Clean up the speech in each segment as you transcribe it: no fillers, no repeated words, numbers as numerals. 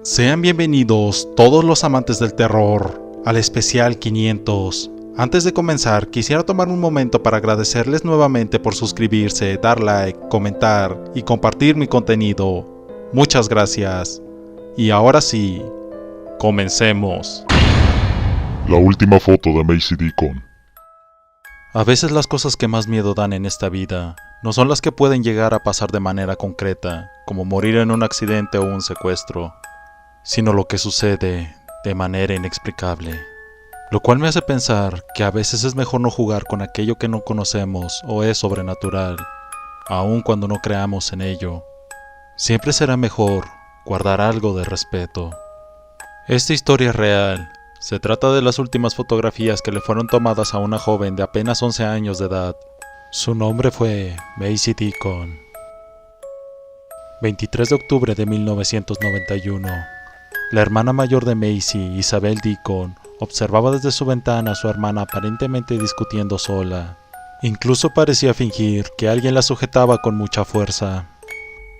Sean bienvenidos todos los amantes del terror al especial 500. Antes de comenzar, quisiera tomar un momento para agradecerles nuevamente por suscribirse, dar like, comentar y compartir mi contenido. Muchas gracias. Y ahora sí, comencemos. La última foto de Macy Deacon. A veces las cosas que más miedo dan en esta vida no son las que pueden llegar a pasar de manera concreta, como morir en un accidente o un secuestro, sino lo que sucede de manera inexplicable. Lo cual me hace pensar que a veces es mejor no jugar con aquello que no conocemos o es sobrenatural, aun cuando no creamos en ello. Siempre será mejor guardar algo de respeto. Esta historia es real. Se trata de las últimas fotografías que le fueron tomadas a una joven de apenas 11 años de edad. Su nombre fue Macy Deacon. 23 de octubre de 1991. La hermana mayor de Macy, Isabel Deacon, observaba desde su ventana a su hermana aparentemente discutiendo sola. Incluso parecía fingir que alguien la sujetaba con mucha fuerza.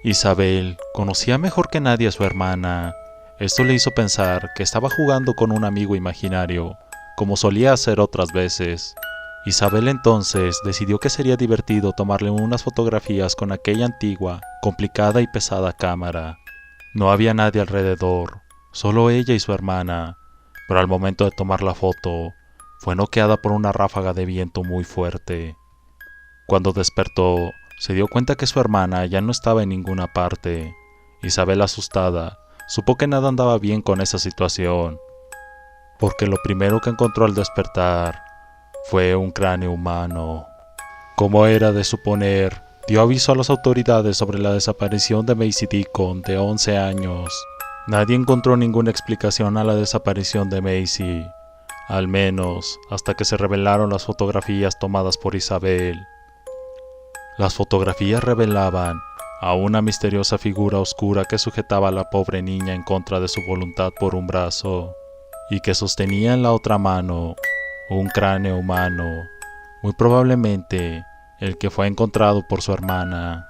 Isabel conocía mejor que nadie a su hermana. Esto le hizo pensar que estaba jugando con un amigo imaginario, como solía hacer otras veces. Isabel entonces decidió que sería divertido tomarle unas fotografías con aquella antigua, complicada y pesada cámara. No había nadie alrededor, solo ella y su hermana, pero al momento de tomar la foto, fue noqueada por una ráfaga de viento muy fuerte. Cuando despertó, se dio cuenta que su hermana ya no estaba en ninguna parte. Isabel, asustada, supo que nada andaba bien con esa situación, porque lo primero que encontró al despertar fue un cráneo humano. Como era de suponer, dio aviso a las autoridades sobre la desaparición de Macy Deacon, de 11 años. Nadie encontró ninguna explicación a la desaparición de Macy, al menos hasta que se revelaron las fotografías tomadas por Isabel. Las fotografías revelaban a una misteriosa figura oscura que sujetaba a la pobre niña en contra de su voluntad por un brazo, y que sostenía en la otra mano un cráneo humano, muy probablemente el que fue encontrado por su hermana.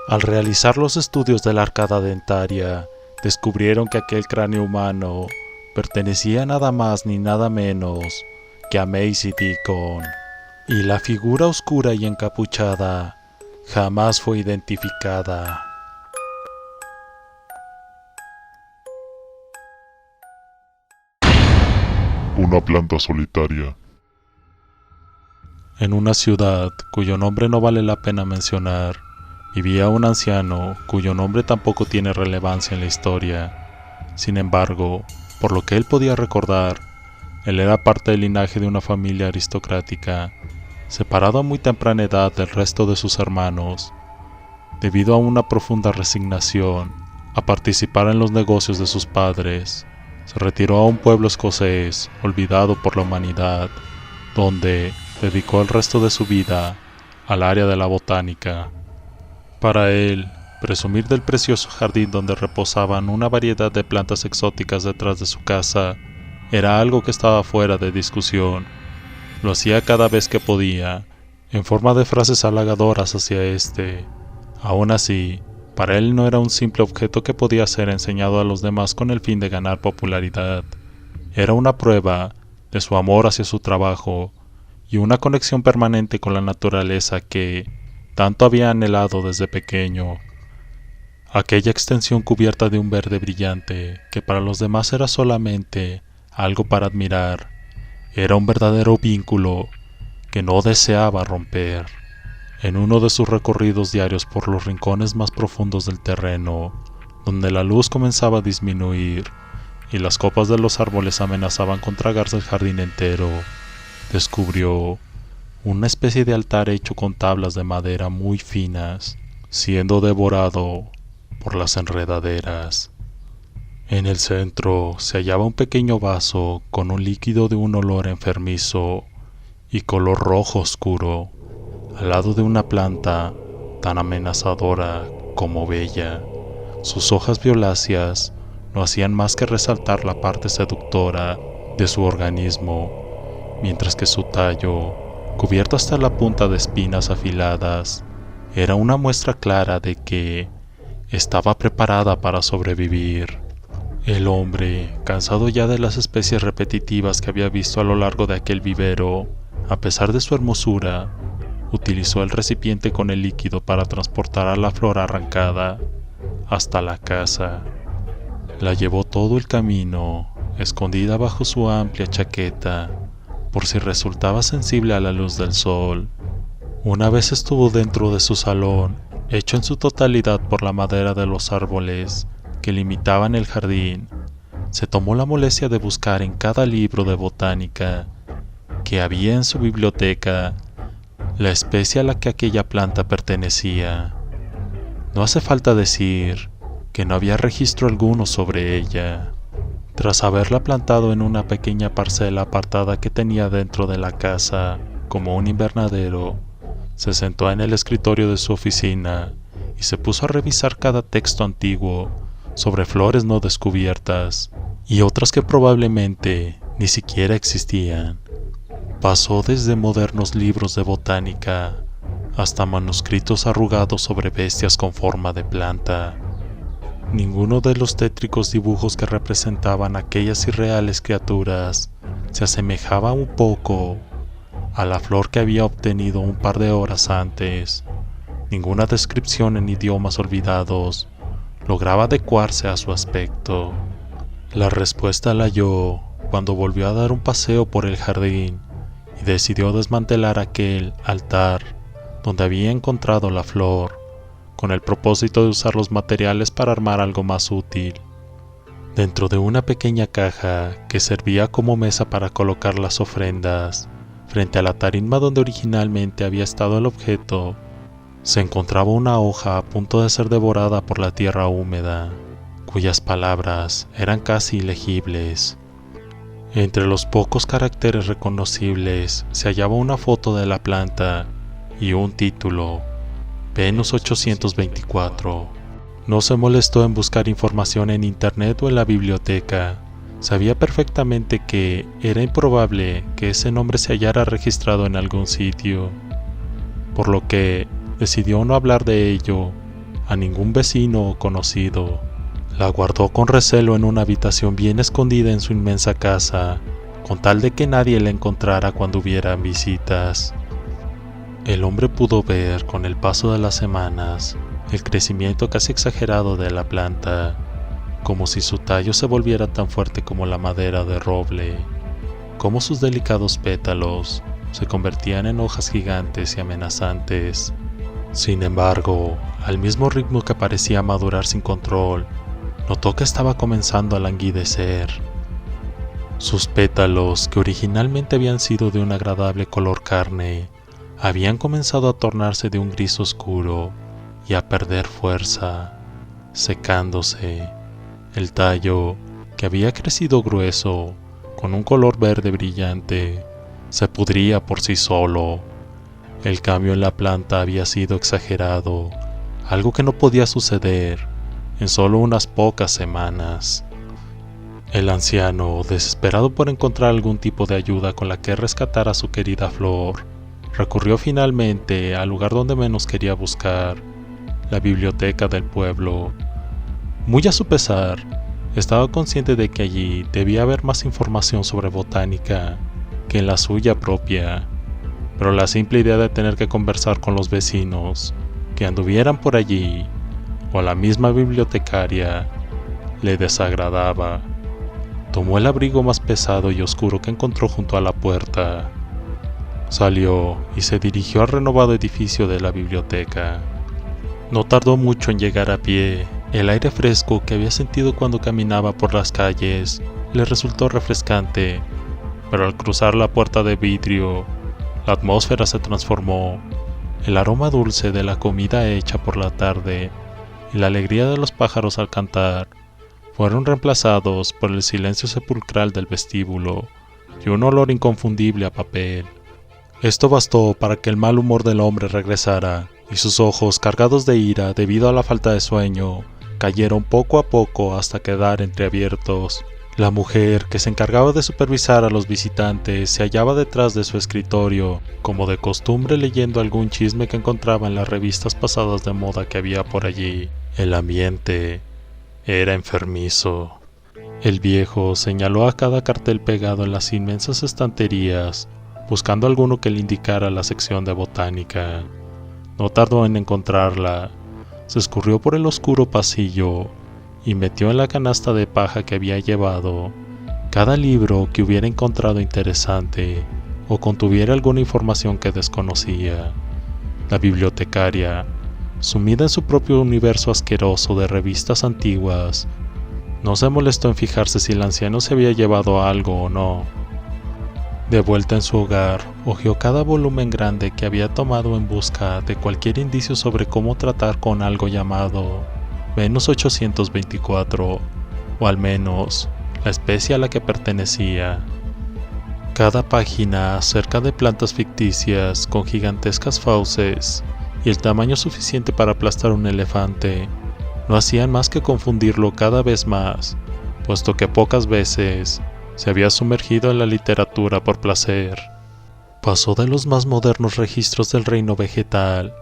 Al realizar los estudios de la arcada dentaria, descubrieron que aquel cráneo humano pertenecía nada más ni nada menos que a Macy Deacon, y la figura oscura y encapuchada jamás fue identificada. Una planta solitaria. En una ciudad cuyo nombre no vale la pena mencionar, vivía un anciano cuyo nombre tampoco tiene relevancia en la historia. Sin embargo, por lo que él podía recordar, él era parte del linaje de una familia aristocrática, separado a muy temprana edad del resto de sus hermanos, debido a una profunda resignación a participar en los negocios de sus padres. Se retiró a un pueblo escocés olvidado por la humanidad, donde dedicó el resto de su vida al área de la botánica. Para él, presumir del precioso jardín donde reposaban una variedad de plantas exóticas detrás de su casa era algo que estaba fuera de discusión. Lo hacía cada vez que podía, en forma de frases halagadoras hacia este. Aún así, para él no era un simple objeto que podía ser enseñado a los demás con el fin de ganar popularidad. Era una prueba de su amor hacia su trabajo y una conexión permanente con la naturaleza que tanto había anhelado desde pequeño. Aquella extensión cubierta de un verde brillante, que para los demás era solamente algo para admirar, era un verdadero vínculo que no deseaba romper. En uno de sus recorridos diarios por los rincones más profundos del terreno, donde la luz comenzaba a disminuir y las copas de los árboles amenazaban con tragarse el jardín entero, descubrió una especie de altar hecho con tablas de madera muy finas, siendo devorado por las enredaderas. En el centro se hallaba un pequeño vaso con un líquido de un olor enfermizo y color rojo oscuro, al lado de una planta tan amenazadora como bella. Sus hojas violáceas no hacían más que resaltar la parte seductora de su organismo, mientras que su tallo, cubierto hasta la punta de espinas afiladas, era una muestra clara de que estaba preparada para sobrevivir. El hombre, cansado ya de las especies repetitivas que había visto a lo largo de aquel vivero, a pesar de su hermosura, utilizó el recipiente con el líquido para transportar a la flor arrancada hasta la casa. La llevó todo el camino, escondida bajo su amplia chaqueta, por si resultaba sensible a la luz del sol. Una vez estuvo dentro de su salón, hecho en su totalidad por la madera de los árboles que limitaban el jardín, se tomó la molestia de buscar en cada libro de botánica que había en su biblioteca la especie a la que aquella planta pertenecía. No hace falta decir que no había registro alguno sobre ella. Tras haberla plantado en una pequeña parcela apartada que tenía dentro de la casa como un invernadero, se sentó en el escritorio de su oficina y se puso a revisar cada texto antiguo sobre flores no descubiertas y otras que probablemente ni siquiera existían. Pasó desde modernos libros de botánica hasta manuscritos arrugados sobre bestias con forma de planta. Ninguno de los tétricos dibujos que representaban aquellas irreales criaturas se asemejaba un poco a la flor que había obtenido un par de horas antes. Ninguna descripción en idiomas olvidados lograba adecuarse a su aspecto. La respuesta la halló cuando volvió a dar un paseo por el jardín y decidió desmantelar aquel altar donde había encontrado la flor, con el propósito de usar los materiales para armar algo más útil. Dentro de una pequeña caja que servía como mesa para colocar las ofrendas, frente a la tarima donde originalmente había estado el objeto, se encontraba una hoja a punto de ser devorada por la tierra húmeda, cuyas palabras eran casi ilegibles. Entre los pocos caracteres reconocibles se hallaba una foto de la planta y un título: Venus 824. No se molestó en buscar información en internet o en la biblioteca. Sabía perfectamente que era improbable que ese nombre se hallara registrado en algún sitio, por lo que decidió no hablar de ello a ningún vecino o conocido. La guardó con recelo en una habitación bien escondida en su inmensa casa, con tal de que nadie la encontrara cuando hubieran visitas. El hombre pudo ver con el paso de las semanas el crecimiento casi exagerado de la planta, como si su tallo se volviera tan fuerte como la madera de roble, como sus delicados pétalos se convertían en hojas gigantes y amenazantes. Sin embargo, al mismo ritmo que parecía madurar sin control, notó que estaba comenzando a languidecer. Sus pétalos, que originalmente habían sido de un agradable color carne, habían comenzado a tornarse de un gris oscuro y a perder fuerza, secándose. El tallo, que había crecido grueso, con un color verde brillante, se pudría por sí solo. El cambio en la planta había sido exagerado, algo que no podía suceder en solo unas pocas semanas. El anciano, desesperado por encontrar algún tipo de ayuda con la que rescatar a su querida flor, recurrió finalmente al lugar donde menos quería buscar, la biblioteca del pueblo. Muy a su pesar, estaba consciente de que allí debía haber más información sobre botánica que en la suya propia, pero la simple idea de tener que conversar con los vecinos que anduvieran por allí, o la misma bibliotecaria, le desagradaba. Tomó el abrigo más pesado y oscuro que encontró junto a la puerta. Salió y se dirigió al renovado edificio de la biblioteca. No tardó mucho en llegar a pie. El aire fresco que había sentido cuando caminaba por las calles le resultó refrescante, pero al cruzar la puerta de vidrio, la atmósfera se transformó. El aroma dulce de la comida hecha por la tarde y la alegría de los pájaros al cantar fueron reemplazados por el silencio sepulcral del vestíbulo y un olor inconfundible a papel. Esto bastó para que el mal humor del hombre regresara, y sus ojos, cargados de ira debido a la falta de sueño, cayeron poco a poco hasta quedar entreabiertos. La mujer, que se encargaba de supervisar a los visitantes, se hallaba detrás de su escritorio, como de costumbre leyendo algún chisme que encontraba en las revistas pasadas de moda que había por allí. El ambiente era enfermizo. El viejo señaló a cada cartel pegado en las inmensas estanterías, buscando alguno que le indicara la sección de botánica. No tardó en encontrarla. Se escurrió por el oscuro pasillo y metió en la canasta de paja que había llevado cada libro que hubiera encontrado interesante o contuviera alguna información que desconocía. La bibliotecaria, sumida en su propio universo asqueroso de revistas antiguas, no se molestó en fijarse si el anciano se había llevado algo o no. De vuelta en su hogar, hojeó cada volumen grande que había tomado en busca de cualquier indicio sobre cómo tratar con algo llamado Venus 824, o al menos la especie a la que pertenecía. Cada página acerca de plantas ficticias con gigantescas fauces y el tamaño suficiente para aplastar un elefante no hacían más que confundirlo cada vez más, puesto que pocas veces se había sumergido en la literatura por placer. Pasó de los más modernos registros del reino vegetal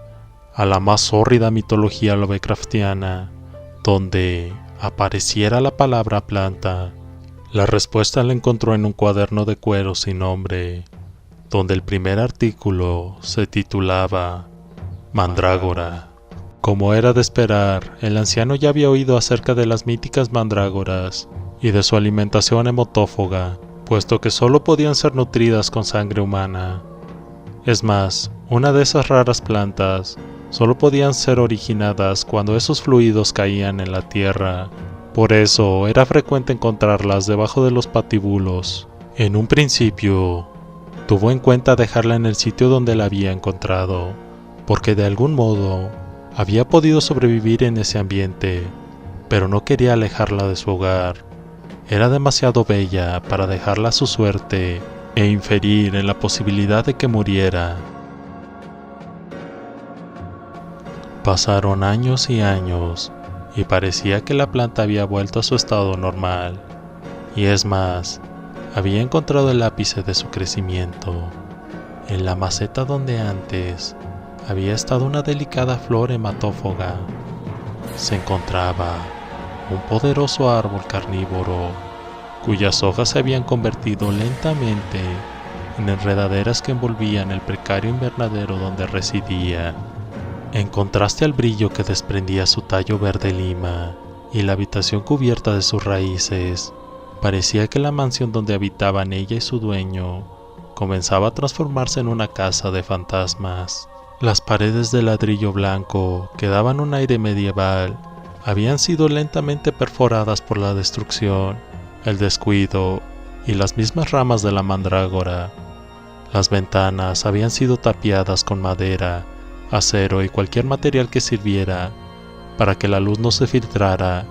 a la más hórrida mitología lovecraftiana, donde apareciera la palabra planta. La respuesta la encontró en un cuaderno de cuero sin nombre, donde el primer artículo se titulaba Mandrágora. Como era de esperar, el anciano ya había oído acerca de las míticas mandrágoras y de su alimentación hemotófaga, puesto que solo podían ser nutridas con sangre humana. Es más, una de esas raras plantas solo podían ser originadas cuando esos fluidos caían en la tierra. Por eso era frecuente encontrarlas debajo de los patíbulos. En un principio, tuvo en cuenta dejarla en el sitio donde la había encontrado, porque de algún modo había podido sobrevivir en ese ambiente, pero no quería alejarla de su hogar. Era demasiado bella para dejarla a su suerte e inferir en la posibilidad de que muriera. Pasaron años y años, y parecía que la planta había vuelto a su estado normal, y es más, había encontrado el ápice de su crecimiento. En la maceta donde antes había estado una delicada flor hematófaga, se encontraba un poderoso árbol carnívoro, cuyas hojas se habían convertido lentamente en enredaderas que envolvían el precario invernadero donde residía. En contraste al brillo que desprendía su tallo verde lima y la habitación cubierta de sus raíces, parecía que la mansión donde habitaban ella y su dueño comenzaba a transformarse en una casa de fantasmas. Las paredes de ladrillo blanco, que daban un aire medieval, habían sido lentamente perforadas por la destrucción, el descuido y las mismas ramas de la mandrágora. Las ventanas habían sido tapiadas con madera, acero y cualquier material que sirviera para que la luz no se filtrara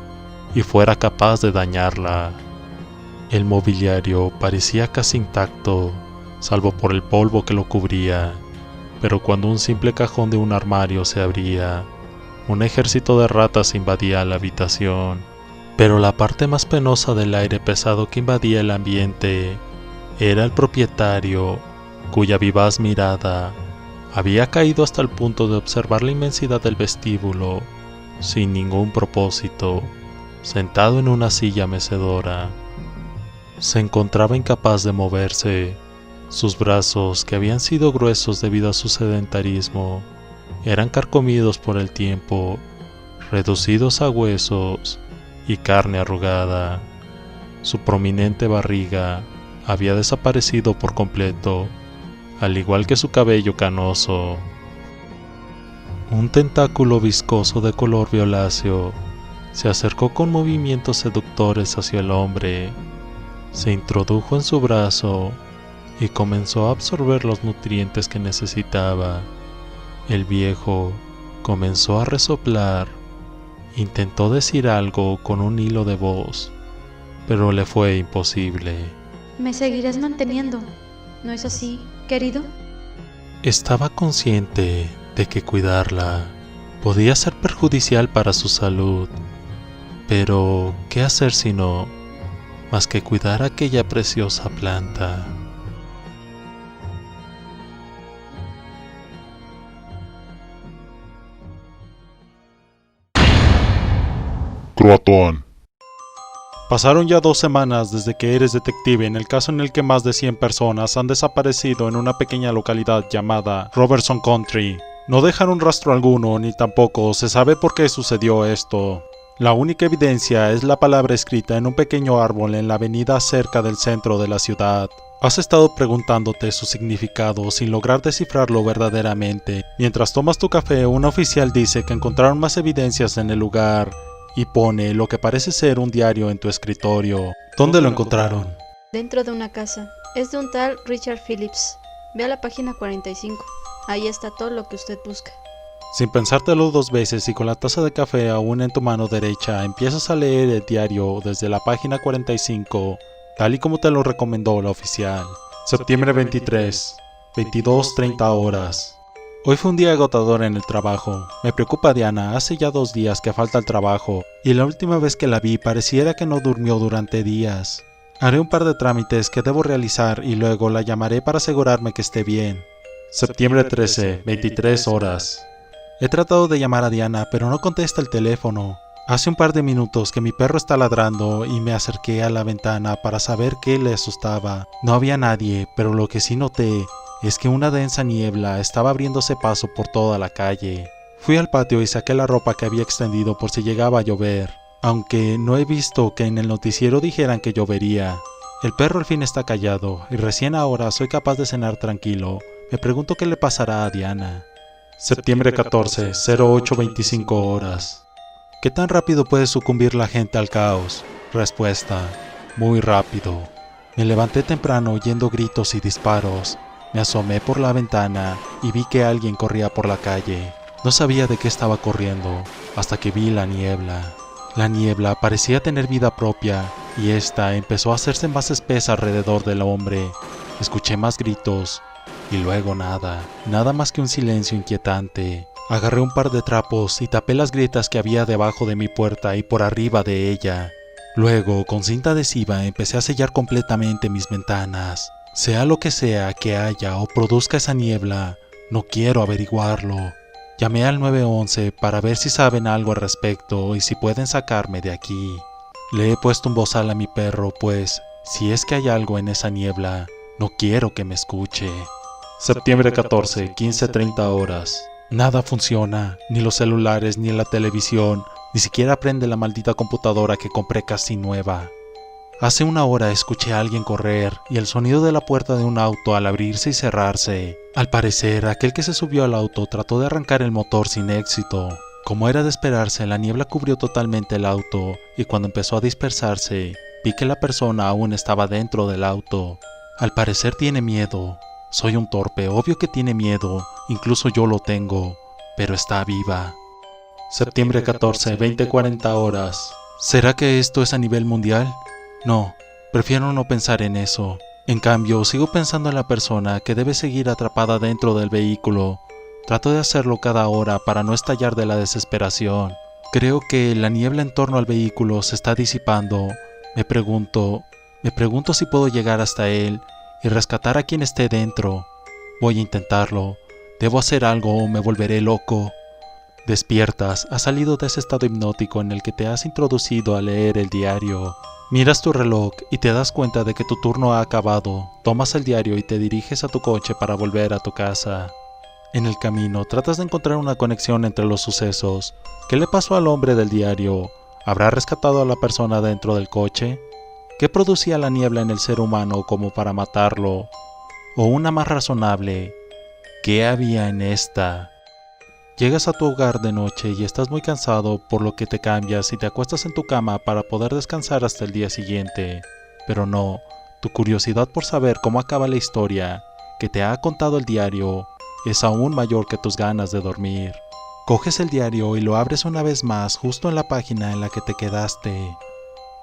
y fuera capaz de dañarla. El mobiliario parecía casi intacto, salvo por el polvo que lo cubría, pero cuando un simple cajón de un armario se abría, un ejército de ratas invadía la habitación. Pero la parte más penosa del aire pesado que invadía el ambiente era el propietario, cuya vivaz mirada había caído hasta el punto de observar la inmensidad del vestíbulo, sin ningún propósito, sentado en una silla mecedora. Se encontraba incapaz de moverse. Sus brazos, que habían sido gruesos debido a su sedentarismo, eran carcomidos por el tiempo, reducidos a huesos y carne arrugada. Su prominente barriga había desaparecido por completo, al igual que su cabello canoso. Un tentáculo viscoso de color violáceo se acercó con movimientos seductores hacia el hombre, se introdujo en su brazo y comenzó a absorber los nutrientes que necesitaba. El viejo comenzó a resoplar. Intentó decir algo con un hilo de voz, pero le fue imposible. Me seguirás manteniendo, ¿no es así, querido? Estaba consciente de que cuidarla podía ser perjudicial para su salud, pero ¿qué hacer si no, más que cuidar aquella preciosa planta? Croatoan. Pasaron ya 2 semanas desde que eres detective en el caso en el que más de 100 personas han desaparecido en una pequeña localidad llamada Robertson Country. No dejaron rastro alguno ni tampoco se sabe por qué sucedió esto. La única evidencia es la palabra escrita en un pequeño árbol en la avenida cerca del centro de la ciudad. Has estado preguntándote su significado sin lograr descifrarlo verdaderamente. Mientras tomas tu café, un oficial dice que encontraron más evidencias en el lugar y pone lo que parece ser un diario en tu escritorio. ¿Dónde lo encontraron? Dentro de una casa. Es de un tal Richard Phillips. Ve a la página 45. Ahí está todo lo que usted busca. Sin pensártelo 2 veces y con la taza de café aún en tu mano derecha, empiezas a leer el diario desde la página 45, tal y como te lo recomendó la oficial. Septiembre 23, 22:30 horas. Hoy fue un día agotador en el trabajo. Me preocupa Diana, hace ya 2 días que falta al trabajo, y la última vez que la vi pareciera que no durmió durante días. Haré un par de trámites que debo realizar y luego la llamaré para asegurarme que esté bien. Septiembre 13, 23 horas. He tratado de llamar a Diana, pero no contesta el teléfono. Hace un par de minutos que mi perro está ladrando y me acerqué a la ventana para saber qué le asustaba. No había nadie, pero lo que sí noté es que una densa niebla estaba abriéndose paso por toda la calle. Fui al patio y saqué la ropa que había extendido por si llegaba a llover, aunque no he visto que en el noticiero dijeran que llovería. El perro al fin está callado y recién ahora soy capaz de cenar tranquilo. Me pregunto qué le pasará a Diana. Septiembre 14, 08:25 horas. ¿Qué tan rápido puede sucumbir la gente al caos? Respuesta: muy rápido. Me levanté temprano oyendo gritos y disparos. Me asomé por la ventana y vi que alguien corría por la calle. No sabía de qué estaba corriendo hasta que vi la niebla. La niebla parecía tener vida propia y esta empezó a hacerse más espesa alrededor del hombre. Escuché más gritos y luego nada más que un silencio inquietante. Agarré un par de trapos y tapé las grietas que había debajo de mi puerta y por arriba de ella. Luego, con cinta adhesiva, empecé a sellar completamente mis ventanas. Sea lo que sea que haya o produzca esa niebla, no quiero averiguarlo. Llamé al 911 para ver si saben algo al respecto y si pueden sacarme de aquí. Le he puesto un bozal a mi perro, pues, si es que hay algo en esa niebla, no quiero que me escuche. Septiembre 14, 15:30 horas. Nada funciona, ni los celulares, ni la televisión, ni siquiera prende la maldita computadora que compré casi nueva. Hace 1 hora escuché a alguien correr y el sonido de la puerta de un auto al abrirse y cerrarse. Al parecer, aquel que se subió al auto trató de arrancar el motor sin éxito. Como era de esperarse, la niebla cubrió totalmente el auto y cuando empezó a dispersarse, vi que la persona aún estaba dentro del auto. Al parecer tiene miedo. Soy un torpe, obvio que tiene miedo, incluso yo lo tengo, pero está viva. Septiembre 14, 20:40 horas. ¿Será que esto es a nivel mundial? No, prefiero no pensar en eso. En cambio, sigo pensando en la persona que debe seguir atrapada dentro del vehículo. Trato de hacerlo cada hora para no estallar de la desesperación. Creo que la niebla en torno al vehículo se está disipando. Me pregunto si puedo llegar hasta él y rescatar a quien esté dentro. Voy a intentarlo. Debo hacer algo o me volveré loco. Despiertas, has salido de ese estado hipnótico en el que te has introducido a leer el diario. Miras tu reloj y te das cuenta de que tu turno ha acabado. Tomas el diario y te diriges a tu coche para volver a tu casa. En el camino tratas de encontrar una conexión entre los sucesos. ¿Qué le pasó al hombre del diario? ¿Habrá rescatado a la persona dentro del coche? ¿Qué producía la niebla en el ser humano como para matarlo? O una más razonable, ¿qué había en esta? Llegas a tu hogar de noche y estás muy cansado, por lo que te cambias y te acuestas en tu cama para poder descansar hasta el día siguiente. Pero no, tu curiosidad por saber cómo acaba la historia que te ha contado el diario es aún mayor que tus ganas de dormir. Coges el diario y lo abres una vez más justo en la página en la que te quedaste.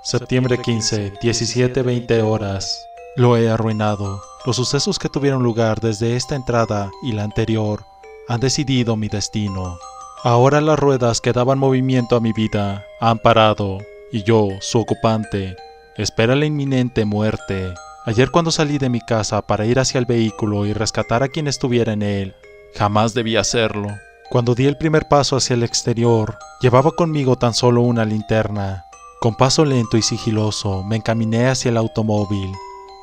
Septiembre 15, 17:20 horas. Lo he arruinado. Los sucesos que tuvieron lugar desde esta entrada y la anterior han decidido mi destino. Ahora las ruedas que daban movimiento a mi vida han parado y yo, su ocupante, espera la inminente muerte. Ayer cuando salí de mi casa para ir hacia el vehículo y rescatar a quien estuviera en él, jamás debí hacerlo. Cuando di el primer paso hacia el exterior, llevaba conmigo tan solo una linterna. Con paso lento y sigiloso me encaminé hacia el automóvil.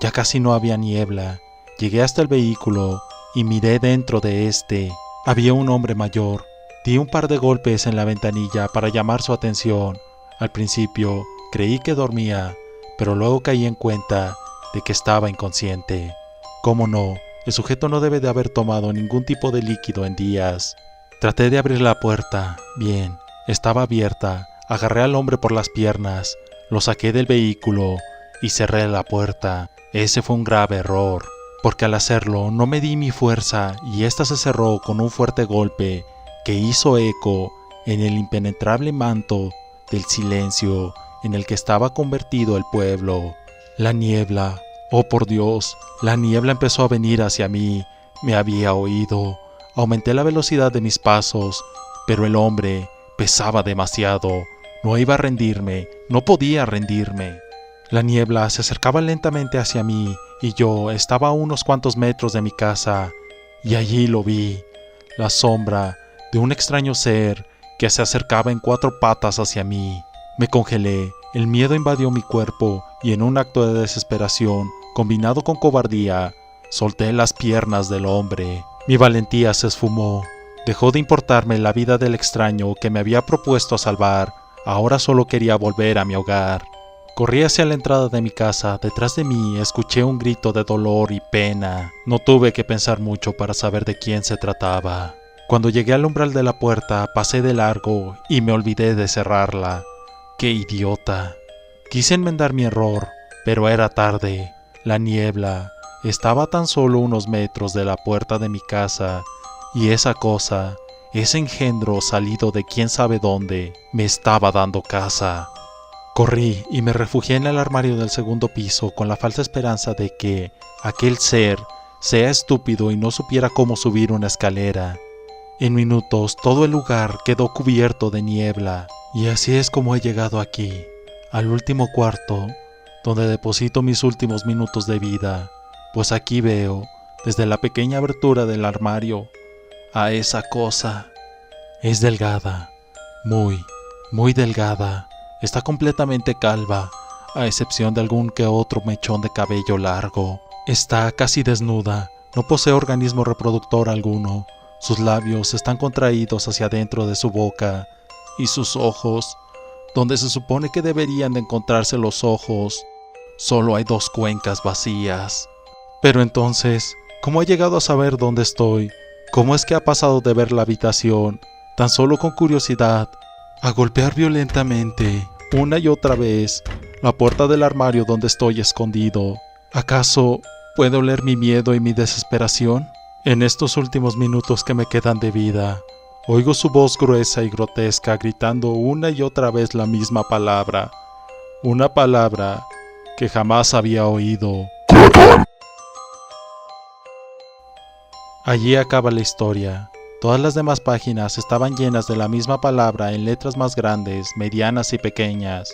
Ya casi no había niebla. Llegué hasta el vehículo y miré dentro de este. Había un hombre mayor. Di un par de golpes en la ventanilla para llamar su atención. Al principio creí que dormía, pero luego caí en cuenta de que estaba inconsciente. ¿Cómo no? El sujeto no debe de haber tomado ningún tipo de líquido en días. Traté de abrir la puerta. Bien, estaba abierta. Agarré al hombre por las piernas, lo saqué del vehículo y cerré la puerta. Ese fue un grave error, porque al hacerlo no medí mi fuerza y ésta se cerró con un fuerte golpe que hizo eco en el impenetrable manto del silencio en el que estaba convertido el pueblo. La niebla, oh por Dios, la niebla empezó a venir hacia mí. Me había oído. Aumenté la velocidad de mis pasos, pero el hombre pesaba demasiado. No iba a rendirme, no podía rendirme. La niebla se acercaba lentamente hacia mí y yo estaba a unos cuantos metros de mi casa, y allí lo vi, la sombra de un extraño ser que se acercaba en 4 patas hacia mí. Me congelé, el miedo invadió mi cuerpo y en un acto de desesperación, combinado con cobardía, solté las piernas del hombre. Mi valentía se esfumó. Dejó de importarme la vida del extraño que me había propuesto salvar. Ahora solo quería volver a mi hogar. Corrí hacia la entrada de mi casa. Detrás de mí escuché un grito de dolor y pena. No tuve que pensar mucho para saber de quién se trataba. Cuando llegué al umbral de la puerta, pasé de largo y me olvidé de cerrarla. ¡Qué idiota! Quise enmendar mi error, pero era tarde. La niebla estaba a tan solo unos metros de la puerta de mi casa, y esa cosa, ese engendro salido de quién sabe dónde, me estaba dando caza. Corrí y me refugié en el armario del segundo piso con la falsa esperanza de que aquel ser sea estúpido y no supiera cómo subir una escalera. En minutos todo el lugar quedó cubierto de niebla, y así es como he llegado aquí, al último cuarto, donde deposito mis últimos minutos de vida, pues aquí veo, desde la pequeña abertura del armario, a esa cosa. Es delgada, muy delgada. Está completamente calva, a excepción de algún que otro mechón de cabello largo. Está casi desnuda, no posee organismo reproductor alguno. Sus labios están contraídos hacia adentro de su boca, y sus ojos, donde se supone que deberían de encontrarse los ojos, solo hay 2 cuencas vacías. Pero entonces, ¿cómo he llegado a saber dónde estoy? ¿Cómo es que ha pasado de ver la habitación, tan solo con curiosidad, a golpear violentamente, una y otra vez, la puerta del armario donde estoy escondido? ¿Acaso puede oler mi miedo y mi desesperación? En estos últimos minutos que me quedan de vida, oigo su voz gruesa y grotesca gritando una y otra vez la misma palabra, una palabra que jamás había oído. Allí acaba la historia. Todas las demás páginas estaban llenas de la misma palabra en letras más grandes, medianas y pequeñas.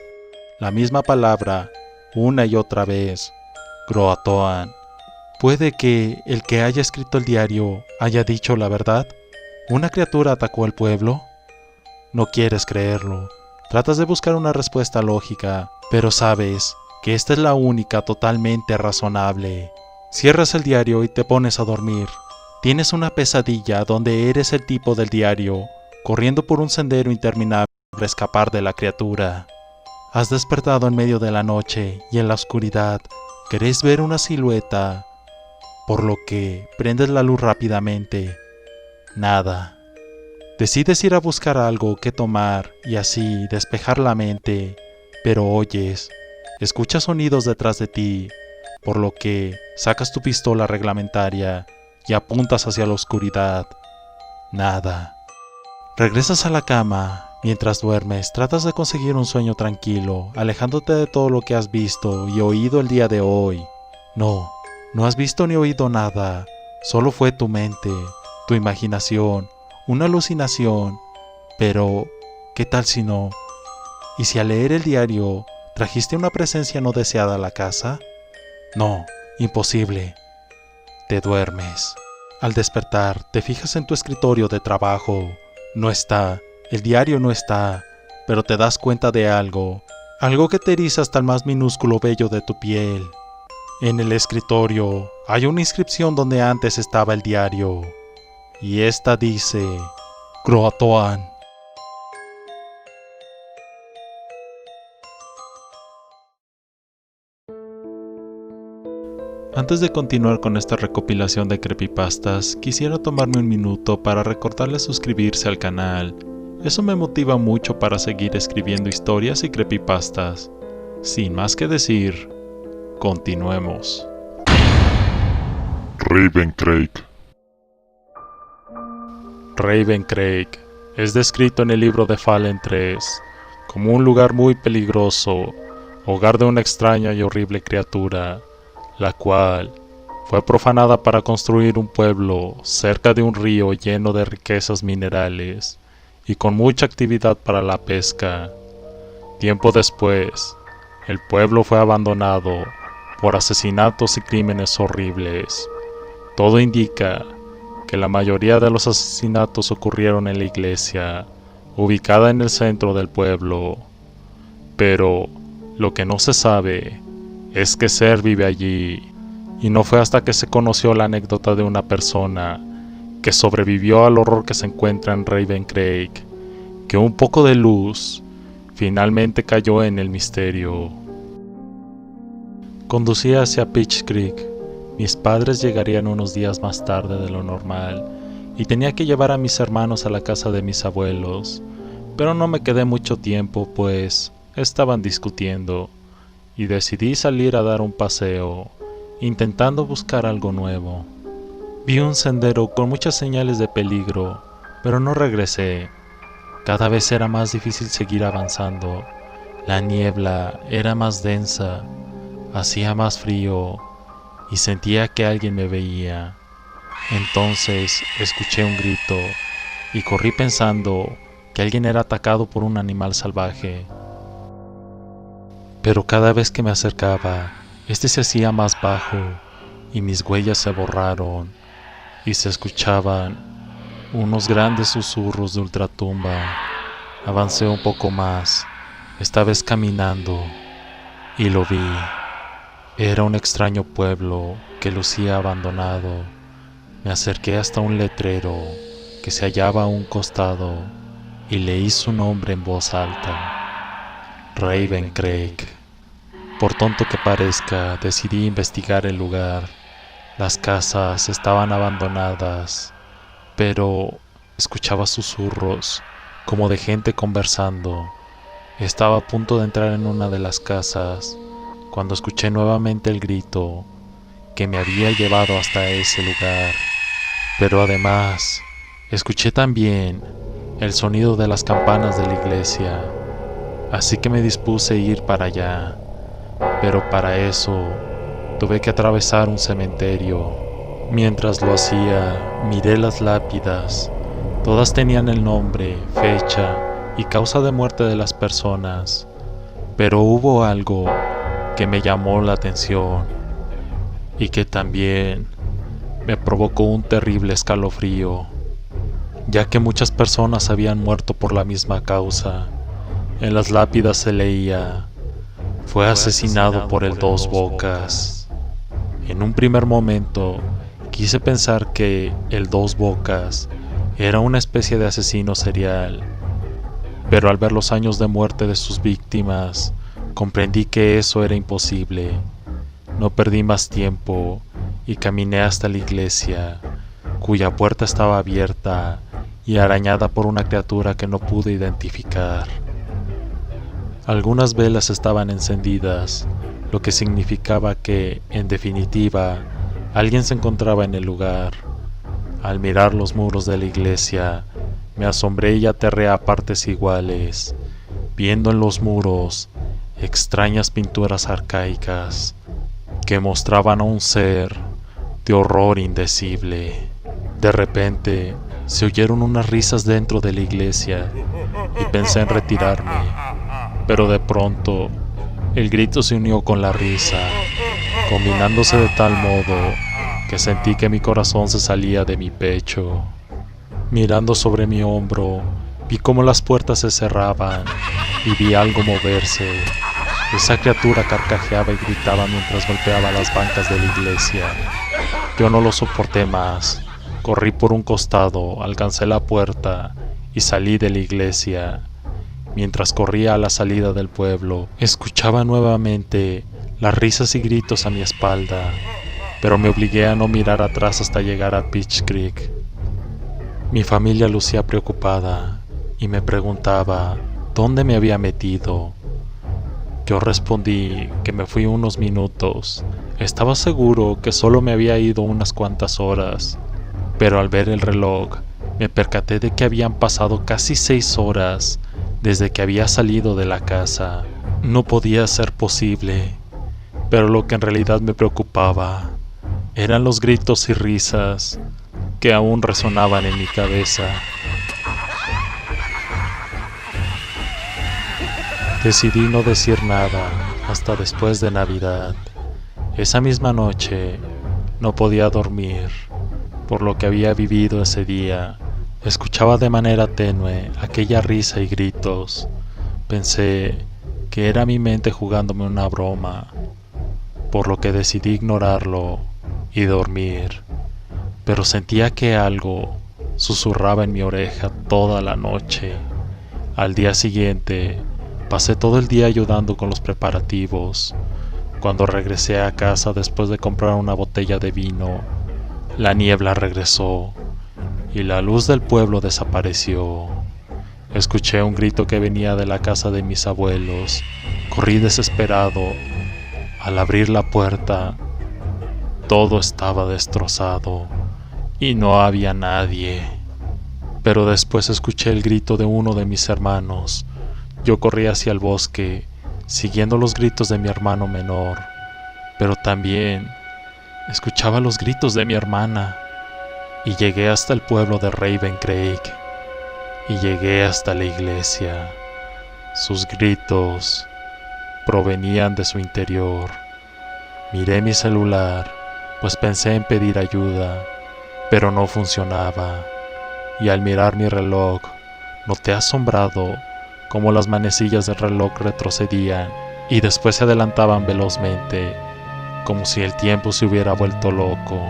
La misma palabra, una y otra vez. Croatoan. ¿Puede que el que haya escrito el diario haya dicho la verdad? ¿Una criatura atacó al pueblo? No quieres creerlo. Tratas de buscar una respuesta lógica, pero sabes que esta es la única totalmente razonable. Cierras el diario y te pones a dormir. Tienes una pesadilla donde eres el tipo del diario, corriendo por un sendero interminable para escapar de la criatura. Has despertado en medio de la noche y en la oscuridad querés ver una silueta, por lo que prendes la luz rápidamente. Nada. Decides ir a buscar algo que tomar y así despejar la mente, pero escuchas sonidos detrás de ti, por lo que sacas tu pistola reglamentaria y apuntas hacia la oscuridad. Nada. Regresas a la cama. Mientras duermes, tratas de conseguir un sueño tranquilo, alejándote de todo lo que has visto y oído el día de hoy. No has visto ni oído nada. Solo fue tu mente, tu imaginación, una alucinación. Pero, ¿qué tal si no? ¿Y si al leer el diario trajiste una presencia no deseada a la casa? No, imposible. Te duermes. Al despertar, te fijas en tu escritorio de trabajo. No está, el diario no está, pero te das cuenta de algo. algo que te eriza hasta el más minúsculo vello de tu piel. En el escritorio hay una inscripción donde antes estaba el diario, y esta dice: Croatoan. Antes de continuar con esta recopilación de creepypastas, quisiera tomarme un minuto para recordarles suscribirse al canal. Eso me motiva mucho para seguir escribiendo historias y creepypastas. Sin más que decir, continuemos. Ravencrake. Ravencrake es descrito en el libro de Fallen 3 como un lugar muy peligroso, hogar de una extraña y horrible criatura, la cual fue profanada para construir un pueblo cerca de un río lleno de riquezas minerales y con mucha actividad para la pesca. Tiempo después, el pueblo fue abandonado por asesinatos y crímenes horribles. Todo indica que la mayoría de los asesinatos ocurrieron en la iglesia, ubicada en el centro del pueblo. Pero lo que no se sabe es que Ser vive allí, y no fue hasta que se conoció la anécdota de una persona que sobrevivió al horror que se encuentra en Ravencrake, que un poco de luz finalmente cayó en el misterio. Conducía hacia Peach Creek. Mis padres llegarían unos días más tarde de lo normal, y tenía que llevar a mis hermanos a la casa de mis abuelos, pero no me quedé mucho tiempo, pues estaban discutiendo, y decidí salir a dar un paseo, intentando buscar algo nuevo. Vi un sendero con muchas señales de peligro, pero no regresé. Cada vez era más difícil seguir avanzando. La niebla era más densa, hacía más frío, y sentía que alguien me veía. Entonces escuché un grito, y corrí pensando que alguien era atacado por un animal salvaje. Pero cada vez que me acercaba, este se hacía más bajo, y mis huellas se borraron, y se escuchaban unos grandes susurros de ultratumba. Avancé un poco más, esta vez caminando, y lo vi. Era un extraño pueblo que lucía abandonado. Me acerqué hasta un letrero que se hallaba a un costado, y leí su nombre en voz alta: Ravencrake. Por tonto que parezca, decidí investigar el lugar. Las casas estaban abandonadas, pero escuchaba susurros, como de gente conversando. Estaba a punto de entrar en una de las casas, cuando escuché nuevamente el grito que me había llevado hasta ese lugar. Pero además, escuché también el sonido de las campanas de la iglesia, así que me dispuse a ir para allá. Pero para eso tuve que atravesar un cementerio. Mientras lo hacía, miré las lápidas. Todas tenían el nombre, fecha y causa de muerte de las personas. Pero hubo algo que me llamó la atención y que también me provocó un terrible escalofrío, ya que muchas personas habían muerto por la misma causa. En las lápidas se leía: fue asesinado por el Dos Bocas. En un primer momento quise pensar que el Dos Bocas era una especie de asesino serial, pero al ver los años de muerte de sus víctimas, comprendí que eso era imposible. No perdí más tiempo y caminé hasta la iglesia, cuya puerta estaba abierta y arañada por una criatura que no pude identificar. Algunas velas estaban encendidas, lo que significaba que, en definitiva, alguien se encontraba en el lugar. Al mirar los muros de la iglesia, me asombré y aterré a partes iguales, viendo en los muros extrañas pinturas arcaicas que mostraban a un ser de horror indecible. De repente, se oyeron unas risas dentro de la iglesia y pensé en retirarme, pero de pronto el grito se unió con la risa, combinándose de tal modo que sentí que mi corazón se salía de mi pecho. Mirando sobre mi hombro, vi cómo las puertas se cerraban y vi algo moverse. Esa criatura carcajeaba y gritaba mientras golpeaba las bancas de la iglesia. Yo no lo soporté más. Corrí por un costado, alcancé la puerta y salí de la iglesia. Mientras corría a la salida del pueblo, escuchaba nuevamente las risas y gritos a mi espalda, pero me obligué a no mirar atrás hasta llegar a Peach Creek. Mi familia lucía preocupada y me preguntaba dónde me había metido. Yo respondí que me fui unos minutos. Estaba seguro que solo me había ido unas cuantas horas, pero al ver el reloj me percaté de que habían pasado casi 6 horas desde que había salido de la casa. No podía ser posible, pero lo que en realidad me preocupaba eran los gritos y risas que aún resonaban en mi cabeza. Decidí no decir nada hasta después de Navidad. Esa misma noche no podía dormir por lo que había vivido ese día. Escuchaba de manera tenue aquella risa y gritos. Pensé que era mi mente jugándome una broma, por lo que decidí ignorarlo y dormir. Pero sentía que algo susurraba en mi oreja toda la noche. Al día siguiente, pasé todo el día ayudando con los preparativos. Cuando regresé a casa después de comprar una botella de vino, la niebla regresó y la luz del pueblo desapareció. Escuché un grito que venía de la casa de mis abuelos. Corrí desesperado. Al abrir la puerta, todo estaba destrozado y no había nadie. Pero después escuché el grito de uno de mis hermanos. Yo corrí hacia el bosque, siguiendo los gritos de mi hermano menor, pero también escuchaba los gritos de mi hermana, y llegué hasta el pueblo de Raven Creek, y llegué hasta la iglesia. Sus gritos provenían de su interior. Miré mi celular, pues pensé en pedir ayuda, pero no funcionaba, y al mirar mi reloj, noté asombrado como las manecillas del reloj retrocedían y después se adelantaban velozmente, como si el tiempo se hubiera vuelto loco.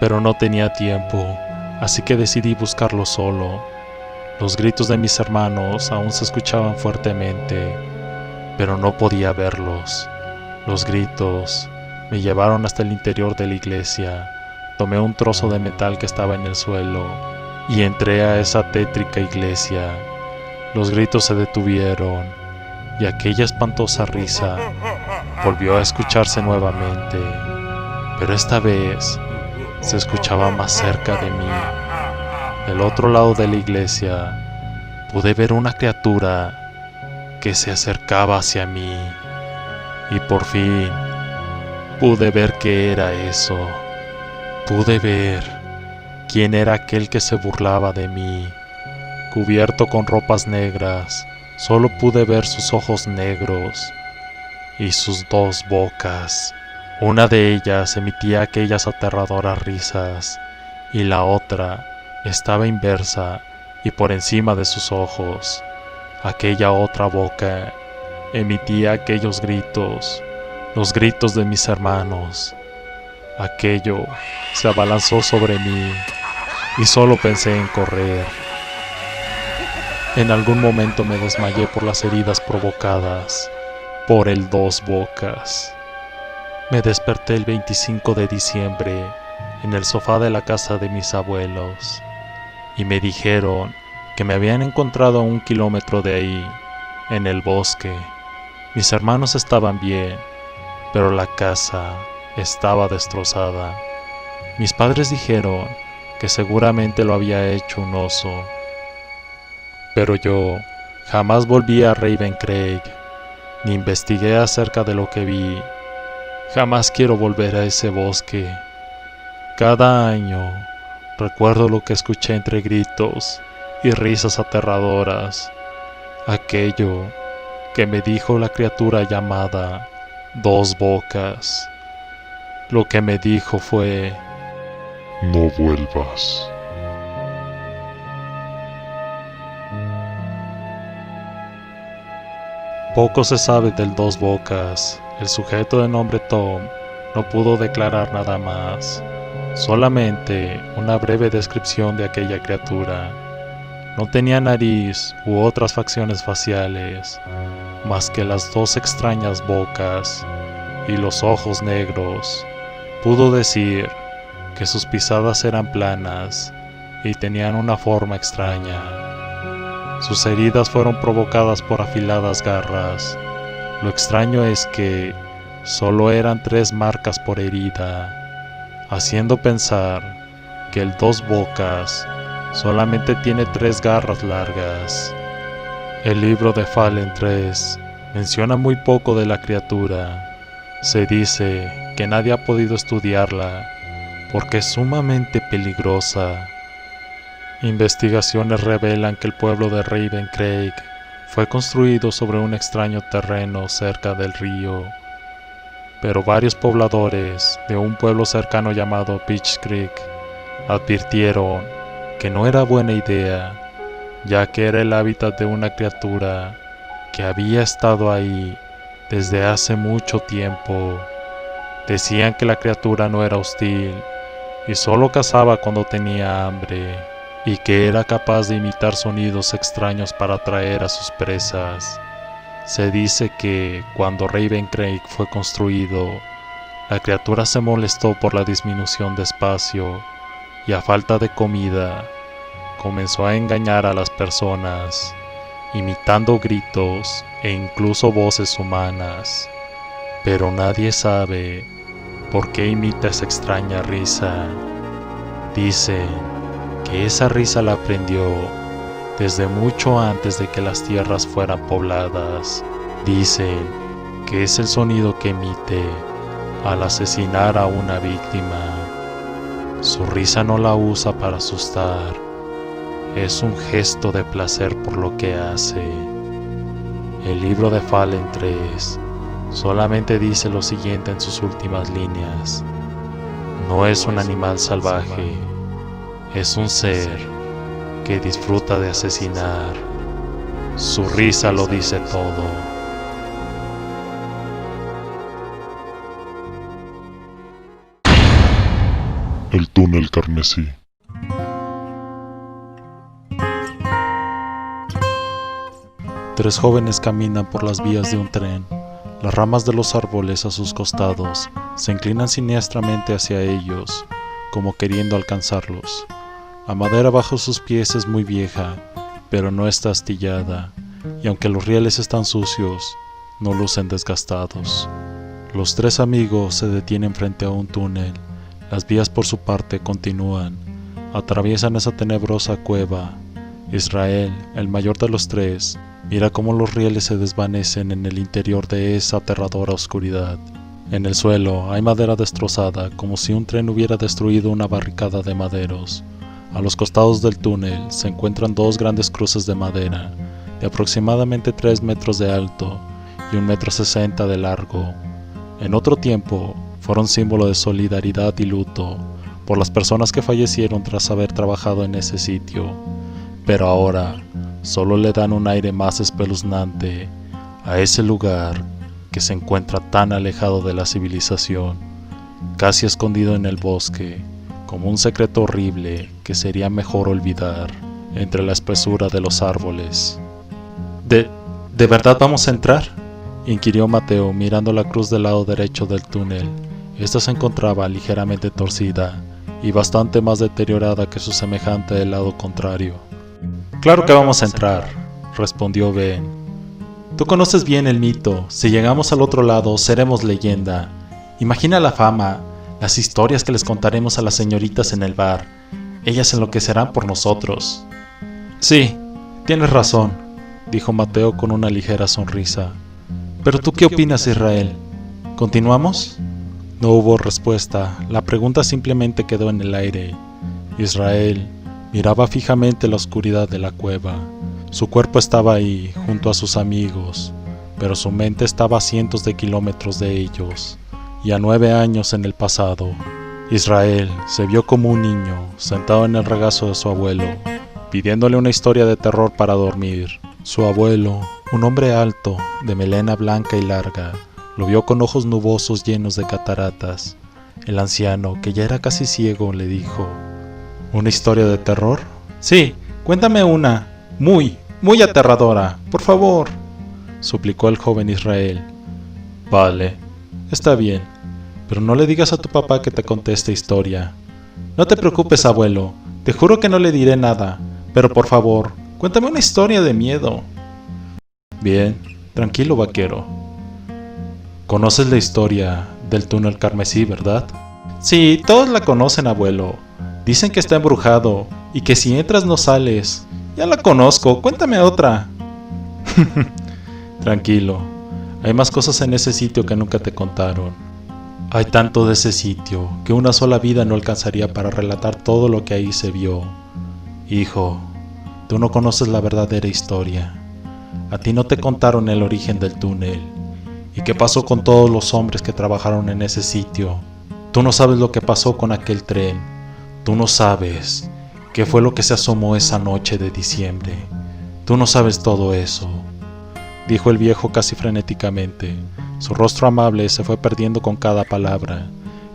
Pero no tenía tiempo, así que decidí buscarlo solo. Los gritos de mis hermanos aún se escuchaban fuertemente, pero no podía verlos. Los gritos me llevaron hasta el interior de la iglesia. Tomé un trozo de metal que estaba en el suelo y entré a esa tétrica iglesia. Los gritos se detuvieron y aquella espantosa risa volvió a escucharse nuevamente, pero esta vez se escuchaba más cerca de mí. Del otro lado de la iglesia pude ver una criatura que se acercaba hacia mí y por fin pude ver qué era eso. Pude ver quién era aquel que se burlaba de mí. Cubierto con ropas negras, solo pude ver sus ojos negros y sus 2 bocas. Una de ellas emitía aquellas aterradoras risas y la otra estaba inversa y por encima de sus ojos. Aquella otra boca emitía aquellos gritos, los gritos de mis hermanos. Aquello se abalanzó sobre mí y solo pensé en correr. En algún momento me desmayé por las heridas provocadas por el 2 bocas. Me desperté el 25 de diciembre en el sofá de la casa de mis abuelos y me dijeron que me habían encontrado a 1 kilómetro de ahí, en el bosque. Mis hermanos estaban bien, pero la casa estaba destrozada. Mis padres dijeron que seguramente lo había hecho un oso. Pero yo jamás volví a Raven Creek, ni investigué acerca de lo que vi. Jamás quiero volver a ese bosque. Cada año recuerdo lo que escuché entre gritos y risas aterradoras. Aquello que me dijo la criatura llamada 2 bocas. Lo que me dijo fue: No vuelvas. Poco se sabe del Dos Bocas. El sujeto de nombre Tom no pudo declarar nada más, solamente una breve descripción de aquella criatura. No tenía nariz u otras facciones faciales, más que las dos extrañas bocas y los ojos negros. Pudo decir que sus pisadas eran planas y tenían una forma extraña. Sus heridas fueron provocadas por afiladas garras. Lo extraño es que solo eran 3 marcas por herida, haciendo pensar que el Dos Bocas solamente tiene 3 garras largas. El libro de Fallen 3 menciona muy poco de la criatura. Se dice que nadie ha podido estudiarla porque es sumamente peligrosa. Investigaciones revelan que el pueblo de Raven Creek fue construido sobre un extraño terreno cerca del río, pero varios pobladores de un pueblo cercano llamado Beach Creek advirtieron que no era buena idea, ya que era el hábitat de una criatura que había estado ahí desde hace mucho tiempo. Decían que la criatura no era hostil y solo cazaba cuando tenía hambre, y que era capaz de imitar sonidos extraños para atraer a sus presas. Se dice que cuando Raven Creek fue construido, la criatura se molestó por la disminución de espacio y a falta de comida, comenzó a engañar a las personas, imitando gritos e incluso voces humanas. Pero nadie sabe por qué imita esa extraña risa. Dicen que esa risa la aprendió desde mucho antes de que las tierras fueran pobladas. Dicen que es el sonido que emite al asesinar a una víctima. Su risa no la usa para asustar, es un gesto de placer por lo que hace. El libro de Fallen 3 solamente dice lo siguiente en sus últimas líneas: no es un animal salvaje, es un ser que disfruta de asesinar. Su risa lo dice todo. El túnel carmesí. Tres jóvenes caminan por las vías de un tren. Las ramas de los árboles a sus costados se inclinan siniestramente hacia ellos, como queriendo alcanzarlos. La madera bajo sus pies es muy vieja, pero no está astillada, y aunque los rieles están sucios, no lucen desgastados. Los tres amigos se detienen frente a un túnel. Las vías por su parte continúan, atraviesan esa tenebrosa cueva. Israel, el mayor de los tres, mira cómo los rieles se desvanecen en el interior de esa aterradora oscuridad. En el suelo hay madera destrozada, como si un tren hubiera destruido una barricada de maderos. A los costados del túnel se encuentran 2 grandes cruces de madera, de aproximadamente 3 metros de alto y 1,60 m de largo. En otro tiempo, fueron símbolo de solidaridad y luto por las personas que fallecieron tras haber trabajado en ese sitio, pero ahora solo le dan un aire más espeluznante a ese lugar que se encuentra tan alejado de la civilización, casi escondido en el bosque, como un secreto horrible que sería mejor olvidar entre la espesura de los árboles. ¿De verdad vamos a entrar?, inquirió Mateo mirando la cruz del lado derecho del túnel. Esta se encontraba ligeramente torcida y bastante más deteriorada que su semejante del lado contrario. «Claro que vamos a entrar», respondió Ben. «Tú conoces bien el mito. Si llegamos al otro lado, seremos leyenda. Imagina la fama, las historias que les contaremos a las señoritas en el bar. Ellas enloquecerán por nosotros». «Sí, tienes razón», dijo Mateo con una ligera sonrisa. «¿Pero tú qué opinas, Israel? ¿Continuamos?». No hubo respuesta. La pregunta simplemente quedó en el aire. Israel miraba fijamente la oscuridad de la cueva. Su cuerpo estaba ahí, junto a sus amigos, pero su mente estaba a cientos de kilómetros de ellos, y a 9 años en el pasado. Israel se vio como un niño, sentado en el regazo de su abuelo, pidiéndole una historia de terror para dormir. Su abuelo Un hombre alto, de melena blanca y larga, lo vio con ojos nubosos llenos de cataratas. El anciano, que ya era casi ciego, le dijo: ¿Una historia de terror? Sí, cuéntame una, muy aterradora, por favor, suplicó el joven Israel. Vale, está bien, pero no le digas a tu papá que te conté esta historia. No te preocupes, abuelo, te juro que no le diré nada, pero por favor, cuéntame una historia de miedo. Bien, tranquilo, vaquero. ¿Conoces la historia del túnel carmesí, verdad? Sí, todos la conocen, abuelo. Dicen que está embrujado y que si entras no sales. Ya la conozco, cuéntame otra. Tranquilo, hay más cosas en ese sitio que nunca te contaron. Hay tanto de ese sitio que una sola vida no alcanzaría para relatar todo lo que ahí se vio. Hijo, tú no conoces la verdadera historia. A ti no te contaron el origen del túnel. ¿Y qué pasó con todos los hombres que trabajaron en ese sitio? Tú no sabes lo que pasó con aquel tren. Tú no sabes qué fue lo que se asomó esa noche de diciembre. Tú no sabes todo eso, dijo el viejo casi frenéticamente. Su rostro amable se fue perdiendo con cada palabra,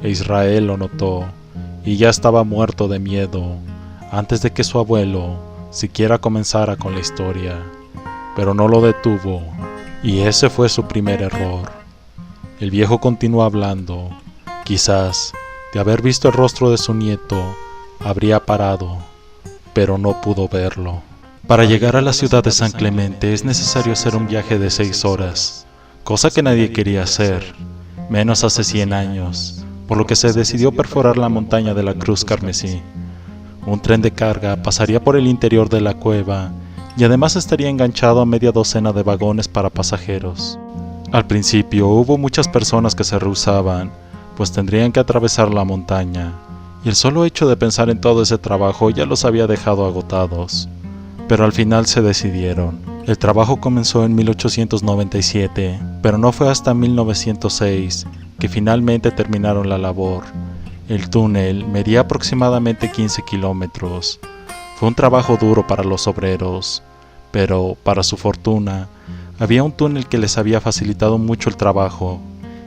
e Israel lo notó, y ya estaba muerto de miedo, antes de que su abuelo siquiera comenzara con la historia. Pero no lo detuvo, y ese fue su primer error. El viejo continuó hablando. Quizás, de haber visto el rostro de su nieto, habría parado, pero no pudo verlo. Para llegar a la ciudad de San Clemente es necesario hacer un viaje de 6 horas, cosa que nadie quería hacer, menos hace 100 años, por lo que se decidió perforar la montaña de la Cruz Carmesí. Un tren de carga pasaría por el interior de la cueva y además estaría enganchado a media docena de vagones para pasajeros. Al principio hubo muchas personas que se rehusaban, pues tendrían que atravesar la montaña, y el solo hecho de pensar en todo ese trabajo ya los había dejado agotados. Pero al final se decidieron. El trabajo comenzó en 1897, pero no fue hasta 1906 que finalmente terminaron la labor. El túnel medía aproximadamente 15 kilómetros. Fue un trabajo duro para los obreros, pero, para su fortuna, había un túnel que les había facilitado mucho el trabajo.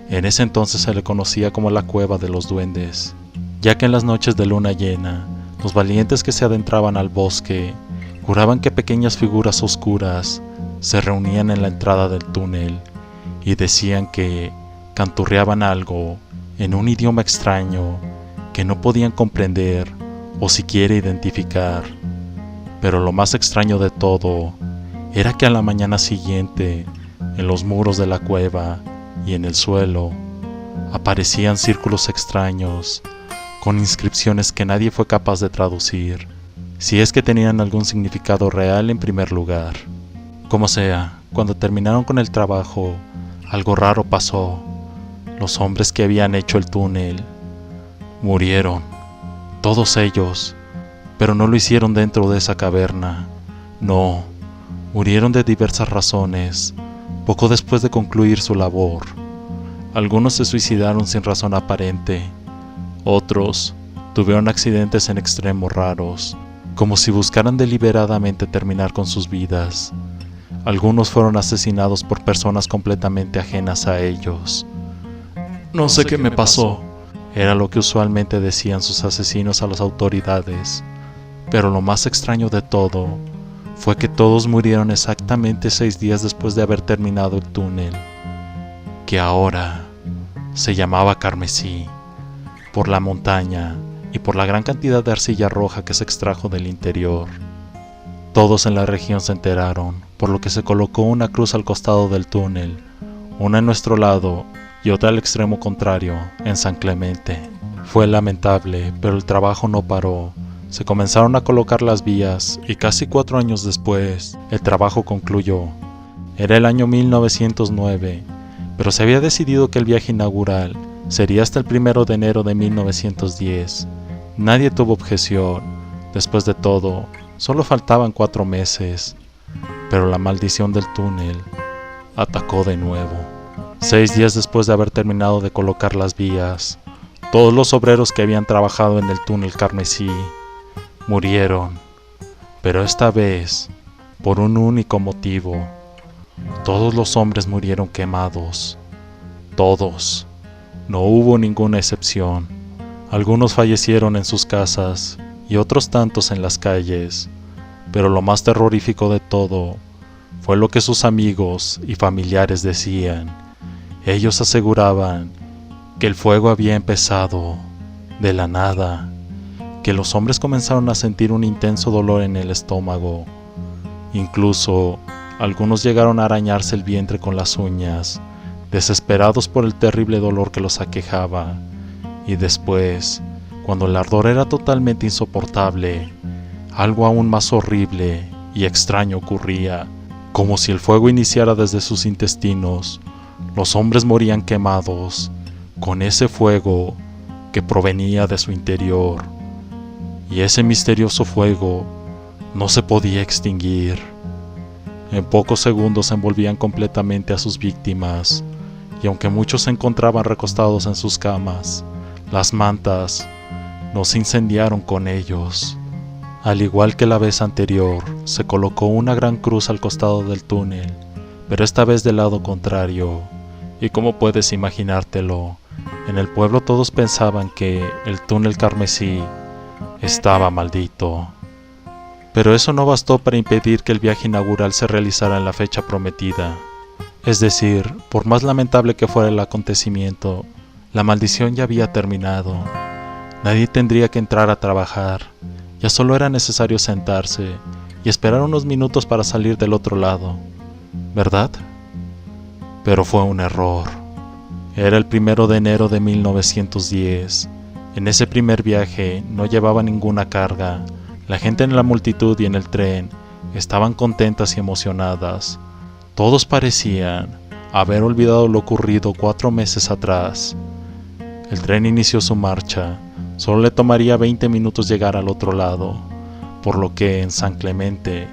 En ese entonces se le conocía como la Cueva de los Duendes, ya que en las noches de luna llena, los valientes que se adentraban al bosque juraban que pequeñas figuras oscuras se reunían en la entrada del túnel y decían que canturreaban algo en un idioma extraño que no podían comprender o siquiera identificar. Pero lo más extraño de todo era que a la mañana siguiente, en los muros de la cueva y en el suelo, aparecían círculos extraños con inscripciones que nadie fue capaz de traducir, si es que tenían algún significado real en primer lugar. Como sea, cuando terminaron con el trabajo, algo raro pasó. Los hombres que habían hecho el túnel murieron, todos ellos, pero no lo hicieron dentro de esa caverna. No, murieron de diversas razones, poco después de concluir su labor. Algunos se suicidaron sin razón aparente, otros tuvieron accidentes en extremos raros, como si buscaran deliberadamente terminar con sus vidas. Algunos fueron asesinados por personas completamente ajenas a ellos. No sé qué me pasó, era lo que usualmente decían sus asesinos a las autoridades. Pero lo más extraño de todo fue que todos murieron exactamente 6 días después de haber terminado el túnel, que ahora se llamaba Carmesí, por la montaña y por la gran cantidad de arcilla roja que se extrajo del interior. Todos en la región se enteraron, por lo que se colocó una cruz al costado del túnel, una en nuestro lado y otra al extremo contrario, en San Clemente. Fue lamentable, pero el trabajo no paró. Se comenzaron a colocar las vías y casi 4 años después, el trabajo concluyó. Era el año 1909, pero se había decidido que el viaje inaugural sería hasta el 1 de enero de 1910. Nadie tuvo objeción. Después de todo, solo faltaban 4 meses. Pero la maldición del túnel atacó de nuevo. 6 días después de haber terminado de colocar las vías, todos los obreros que habían trabajado en el túnel Carmesí murieron, pero esta vez por un único motivo. Todos los hombres murieron quemados. Todos. No hubo ninguna excepción. Algunos fallecieron en sus casas y otros tantos en las calles. Pero lo más terrorífico de todo fue lo que sus amigos y familiares decían. Ellos aseguraban que el fuego había empezado de la nada, que los hombres comenzaron a sentir un intenso dolor en el estómago. Incluso algunos llegaron a arañarse el vientre con las uñas, desesperados por el terrible dolor que los aquejaba. Y después, cuando el ardor era totalmente insoportable, algo aún más horrible y extraño ocurría. Como si el fuego iniciara desde sus intestinos, los hombres morían quemados con ese fuego que provenía de su interior. Y ese misterioso fuego no se podía extinguir. En pocos segundos envolvían completamente a sus víctimas, y aunque muchos se encontraban recostados en sus camas, las mantas no se incendiaron con ellos. Al igual que la vez anterior, se colocó una gran cruz al costado del túnel, pero esta vez del lado contrario, y como puedes imaginártelo, en el pueblo todos pensaban que el túnel carmesí estaba maldito. Pero eso no bastó para impedir que el viaje inaugural se realizara en la fecha prometida. Es decir, por más lamentable que fuera el acontecimiento, la maldición ya había terminado. Nadie tendría que entrar a trabajar, ya solo era necesario sentarse y esperar unos minutos para salir del otro lado, ¿verdad? Pero fue un error. Era el 1 de enero de 1910. En ese primer viaje no llevaba ninguna carga. La gente en la multitud y en el tren estaban contentas y emocionadas. Todos parecían haber olvidado lo ocurrido 4 meses atrás. El tren inició su marcha. Solo le tomaría 20 minutos llegar al otro lado, por lo que en San Clemente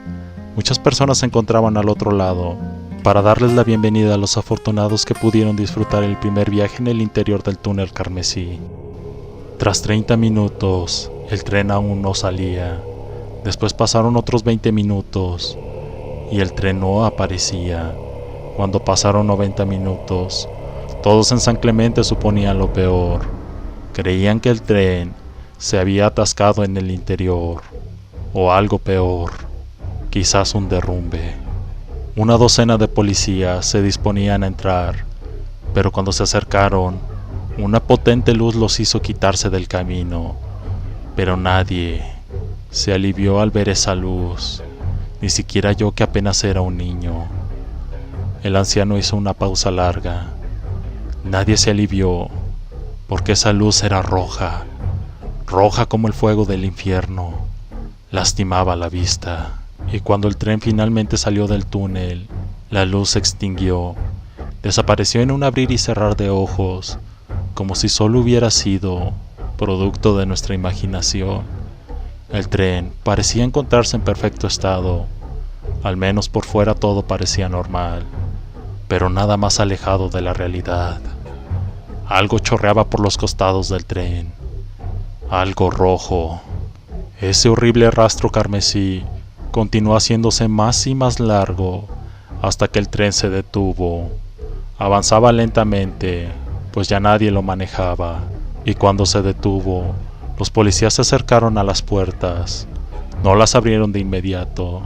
muchas personas se encontraban al otro lado para darles la bienvenida a los afortunados que pudieron disfrutar el primer viaje en el interior del túnel carmesí. Tras 30 minutos, el tren aún no salía. Después pasaron otros 20 minutos y el tren no aparecía. Cuando pasaron 90 minutos, todos en San Clemente suponían lo peor. Creían que el tren se había atascado en el interior, o algo peor, quizás un derrumbe. Una docena de policías se disponían a entrar, pero cuando se acercaron, una potente luz los hizo quitarse del camino. Pero nadie se alivió al ver esa luz, ni siquiera yo, que apenas era un niño. El anciano hizo una pausa larga. Nadie se alivió, porque esa luz era roja, roja como el fuego del infierno. Lastimaba la vista. Y cuando el tren finalmente salió del túnel, la luz se extinguió. Desapareció en un abrir y cerrar de ojos, como si solo hubiera sido producto de nuestra imaginación. El tren parecía encontrarse en perfecto estado. Al menos por fuera todo parecía normal, pero nada más alejado de la realidad. Algo chorreaba por los costados del tren. Algo rojo. Ese horrible rastro carmesí continuó haciéndose más y más largo hasta que el tren se detuvo. Avanzaba lentamente, pues ya nadie lo manejaba, y cuando se detuvo, los policías se acercaron a las puertas. No las abrieron de inmediato,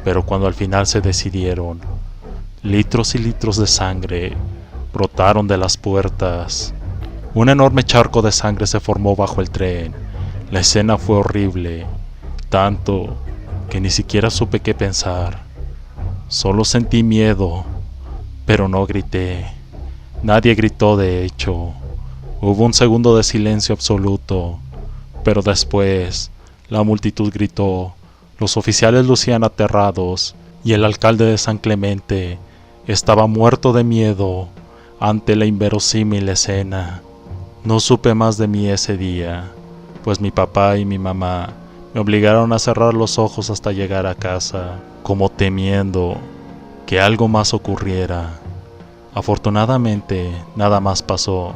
pero cuando al final se decidieron, litros y litros de sangre brotaron de las puertas. Un enorme charco de sangre se formó bajo el tren. La escena fue horrible, tanto que ni siquiera supe qué pensar. Solo sentí miedo, pero no grité. Nadie gritó, de hecho. Hubo un segundo de silencio absoluto, pero después la multitud gritó. Los oficiales lucían aterrados y el alcalde de San Clemente estaba muerto de miedo ante la inverosímil escena. No supe más de mí ese día, pues mi papá y mi mamá me obligaron a cerrar los ojos hasta llegar a casa, como temiendo que algo más ocurriera. Afortunadamente, nada más pasó,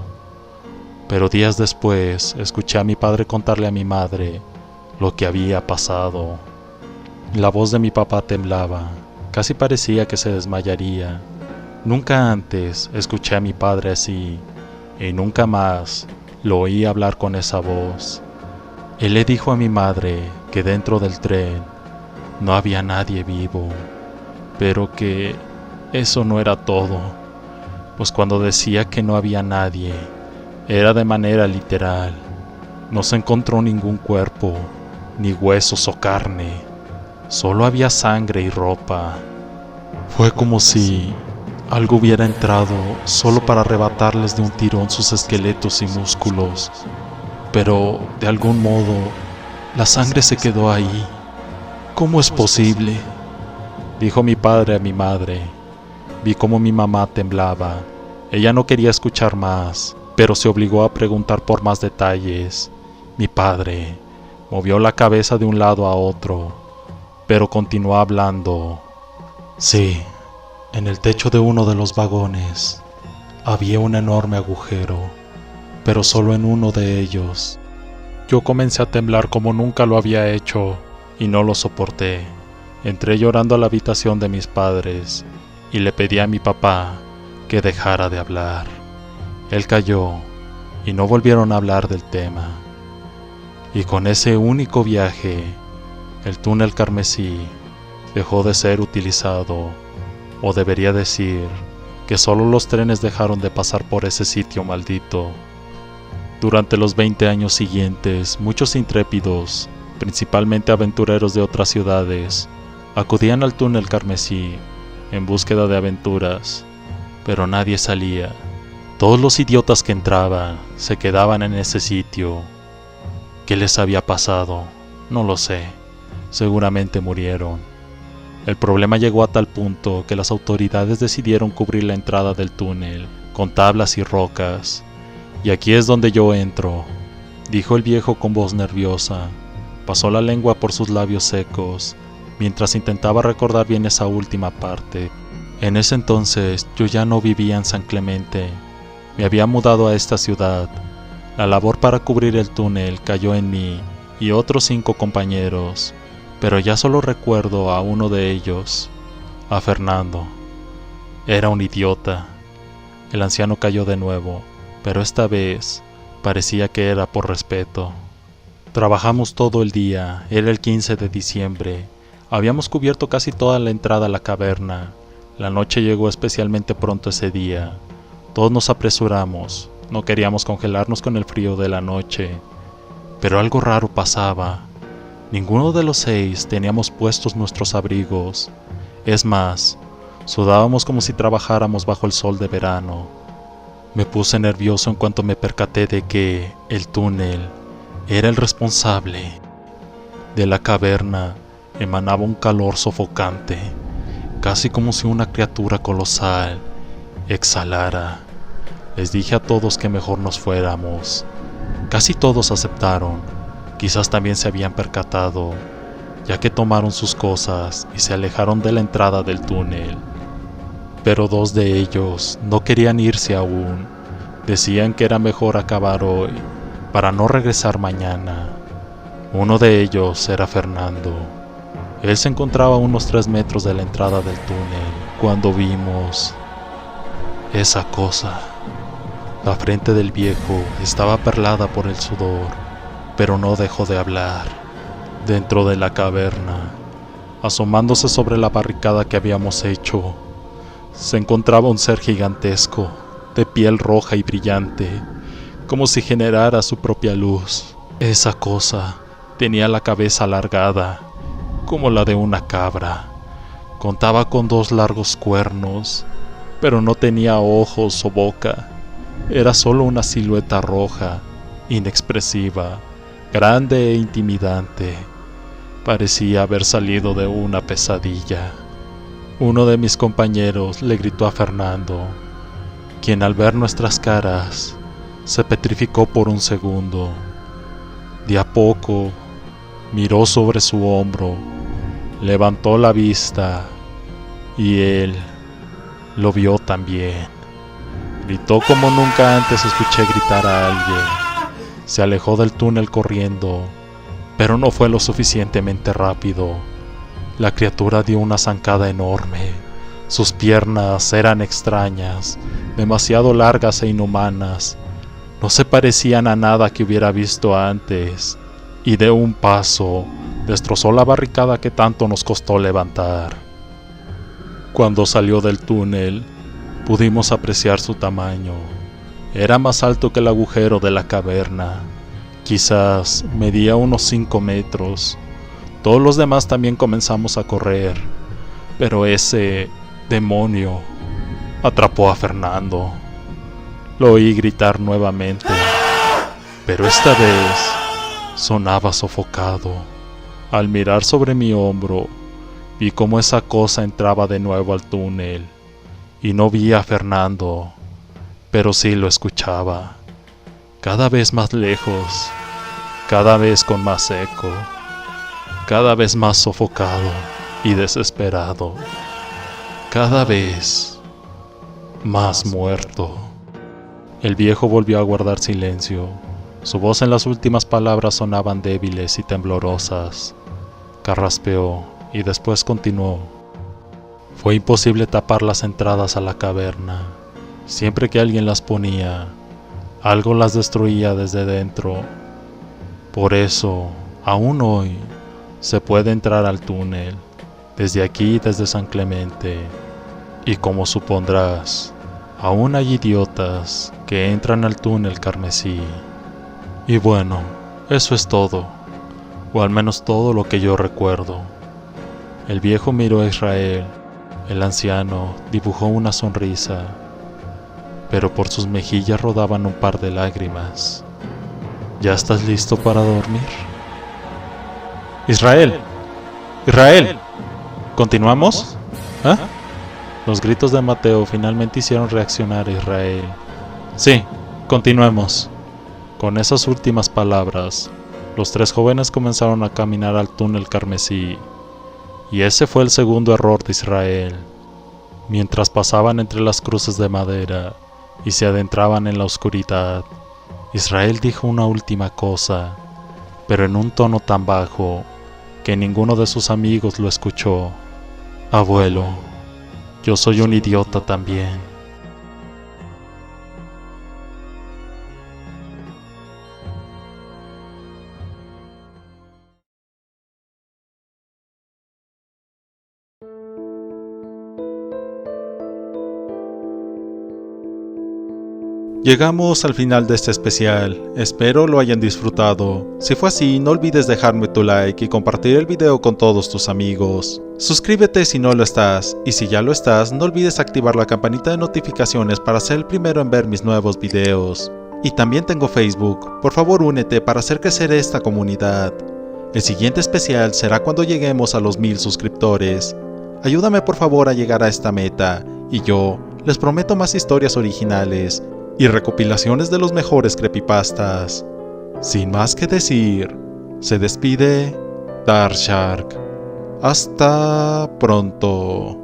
pero días después escuché a mi padre contarle a mi madre lo que había pasado. La voz de mi papá temblaba, Casi parecía que se desmayaría. Nunca antes escuché a mi padre así, y nunca más lo oí hablar con esa voz. Él le dijo a mi madre que dentro del tren no había nadie vivo, pero que eso no era todo, pues cuando decía que no había nadie, era de manera literal. No se encontró ningún cuerpo, ni huesos o carne, solo había sangre y ropa. Fue como si algo hubiera entrado solo para arrebatarles de un tirón sus esqueletos y músculos, pero de algún modo la sangre se quedó ahí. ¿Cómo es posible?, dijo mi padre a mi madre. Vi cómo mi mamá temblaba. Ella no quería escuchar más, pero se obligó a preguntar por más detalles. Mi padre movió la cabeza de un lado a otro, pero continuó hablando. Sí, en el techo de uno de los vagones había un enorme agujero, pero solo en uno de ellos. Yo comencé a temblar como nunca lo había hecho y no lo soporté. Entré llorando a la habitación de mis padres y le pedí a mi papá que dejara de hablar. Él calló y no volvieron a hablar del tema. Y con ese único viaje, el túnel carmesí dejó de ser utilizado, o debería decir que solo los trenes dejaron de pasar por ese sitio maldito. Durante los 20 años siguientes, muchos intrépidos, principalmente aventureros de otras ciudades, acudían al túnel carmesí en búsqueda de aventuras, pero nadie salía. Todos los idiotas que entraban se quedaban en ese sitio. ¿Qué les había pasado? No lo sé. Seguramente murieron. El problema llegó a tal punto que las autoridades decidieron cubrir la entrada del túnel con tablas y rocas. Y aquí es donde yo entro, dijo el viejo con voz nerviosa. Pasó la lengua por sus labios secos, mientras intentaba recordar bien esa última parte. En ese entonces yo ya no vivía en San Clemente. Me había mudado a esta ciudad. La labor para cubrir el túnel cayó en mí y otros 5 compañeros, pero ya solo recuerdo a uno de ellos, a Fernando. Era un idiota. El anciano cayó de nuevo, pero esta vez parecía que era por respeto. Trabajamos todo el día, era el 15 de diciembre. Habíamos cubierto casi toda la entrada a la caverna. La noche llegó especialmente pronto ese día. Todos nos apresuramos, no queríamos congelarnos con el frío de la noche. Pero algo raro pasaba. Ninguno de los 6 teníamos puestos nuestros abrigos. Es más, sudábamos como si trabajáramos bajo el sol de verano. Me puse nervioso en cuanto me percaté de que el túnel era el responsable. De la caverna emanaba un calor sofocante, casi como si una criatura colosal exhalara. Les dije a todos que mejor nos fuéramos. Casi todos aceptaron. Quizás también se habían percatado, ya que tomaron sus cosas y se alejaron de la entrada del túnel. Pero 2 de ellos no querían irse aún. Decían que era mejor acabar hoy, para no regresar mañana. Uno de ellos era Fernando. Él se encontraba a unos 3 metros de la entrada del túnel cuando vimos esa cosa. La frente del viejo estaba perlada por el sudor, pero no dejó de hablar. Dentro de la caverna, asomándose sobre la barricada que habíamos hecho, se encontraba un ser gigantesco, de piel roja y brillante, como si generara su propia luz. Esa cosa tenía la cabeza alargada, como la de una cabra. Contaba con 2 largos cuernos, pero no tenía ojos o boca. Era solo una silueta roja, inexpresiva, grande e intimidante. Parecía haber salido de una pesadilla. Uno de mis compañeros le gritó a Fernando, quien al ver nuestras caras se petrificó por un segundo. De a poco miró sobre su hombro, levantó la vista y él lo vio también. Gritó como nunca antes escuché gritar a alguien. Se alejó del túnel corriendo, pero no fue lo suficientemente rápido. La criatura dio una zancada enorme. Sus piernas eran extrañas, demasiado largas e inhumanas. No se parecían a nada que hubiera visto antes, y de un paso destrozó la barricada que tanto nos costó levantar. Cuando salió del túnel, pudimos apreciar su tamaño. Era más alto que el agujero de la caverna. Quizás medía unos 5 metros. Todos los demás también comenzamos a correr, pero ese demonio atrapó a Fernando. Lo oí gritar nuevamente, pero esta vez sonaba sofocado. Al mirar sobre mi hombro, vi cómo esa cosa entraba de nuevo al túnel, y no vi a Fernando, pero sí lo escuchaba, cada vez más lejos, cada vez con más eco, cada vez más sofocado y desesperado, cada vez más muerto. El viejo volvió a guardar silencio. Su voz en las últimas palabras sonaban débiles y temblorosas. Carraspeó y después continuó. Fue imposible tapar las entradas a la caverna. Siempre que alguien las ponía, algo las destruía desde dentro. Por eso, aún hoy, se puede entrar al túnel, desde aquí, desde San Clemente. Y como supondrás, aún hay idiotas que entran al túnel carmesí. Y bueno, eso es todo, o al menos todo lo que yo recuerdo. El viejo miró a Israel. El anciano dibujó una sonrisa, pero por sus mejillas rodaban un par de lágrimas. ¿Ya estás listo para dormir? ¡Israel! ¡Israel! ¿Continuamos? ¿Ah? Los gritos de Mateo finalmente hicieron reaccionar a Israel. Sí, continuemos. Con esas últimas palabras, los 3 jóvenes comenzaron a caminar al túnel carmesí. Y ese fue el segundo error de Israel. Mientras pasaban entre las cruces de madera y se adentraban en la oscuridad, Israel dijo una última cosa, pero en un tono tan bajo que ninguno de sus amigos lo escuchó. Abuelo, yo soy un idiota también. Llegamos al final de este especial, espero lo hayan disfrutado. Si fue así, no olvides dejarme tu like y compartir el video con todos tus amigos. Suscríbete si no lo estás, y si ya lo estás, no olvides activar la campanita de notificaciones para ser el primero en ver mis nuevos videos. Y también tengo Facebook, por favor únete para hacer crecer esta comunidad. El siguiente especial será cuando lleguemos a los 1000 suscriptores. Ayúdame por favor a llegar a esta meta, y yo les prometo más historias originales y recopilaciones de los mejores creepypastas. Sin más que decir, se despide Dark Shark. Hasta pronto.